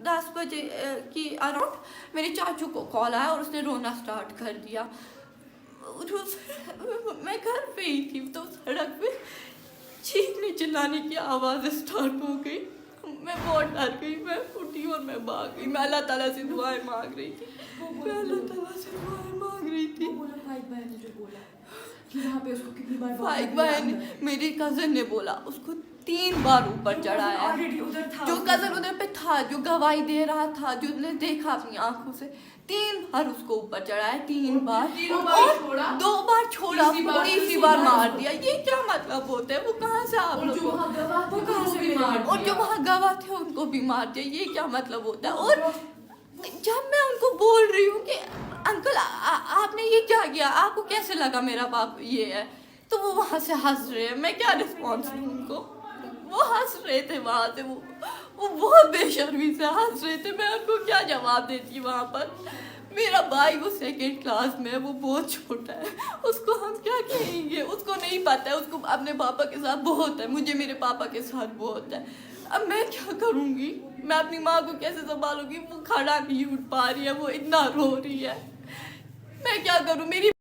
10 بجے کی اراؤنڈ میرے چاچو کو کال آیا اور اس نے رونا سٹارٹ کر دیا. میں گھر پہ ہی تھی تو سڑک پہ چیخنے چلانے کی آوازیں سٹارٹ ہو گئی. میں بہت ڈر گئی, میں اٹھی اور میں بھاگ گئی. میں اللہ تعالیٰ سے دعائیں مانگ رہی تھی, میں اللہ تعالیٰ سے دعائیں مانگ رہی تھی. فائق بہن میری کزن نے بولا اس کو 3 بار اوپر چڑھایا ہے. جو کزن ادھر پہ تھا, جو گواہی دے رہا تھا, جو نے دیکھا اپنی آنکھوں سے, 3 بار اس کو اوپر چڑھایا, 3 بار, اور 2 بار چھوڑا, تیسری بار مار دیا. یہ کیا مطلب ہوتا ہے؟ وہ کہاں سے آپ لوگ, اور جو وہاں گواہ تھے ان کو بھی مار دیا. یہ کیا مطلب ہوتا ہے؟ اور جب میں ان کو بول رہی ہوں کہ انکل آپ نے یہ کیا کیا, آپ کو کیسے لگا میرا باپ یہ ہے, تو وہ وہاں سے ہنس رہے ہیں. میں کیا رسپانس دوں ان کو؟ وہ ہنس رہے تھے وہاں سے, وہ بہت بے شرمی سے ہنس رہے تھے. میں ان کو کیا جواب دیتی وہاں پر؟ میرا بھائی وہ 2nd کلاس میں ہے, وہ بہت چھوٹا ہے, اس کو ہم کیا کہیں گے؟ اس کو نہیں پتہ ہے, اس کو اپنے پاپا کے ساتھ بہت ہے, مجھے میرے پاپا کے ساتھ بہت ہے. اب میں کیا کروں گی؟ میں اپنی ماں کو کیسے سنبھالوں گی؟ وہ کھڑا نہیں اٹھ پا رہی ہے, وہ اتنا رو رہی ہے. میں کیا کروں؟ میری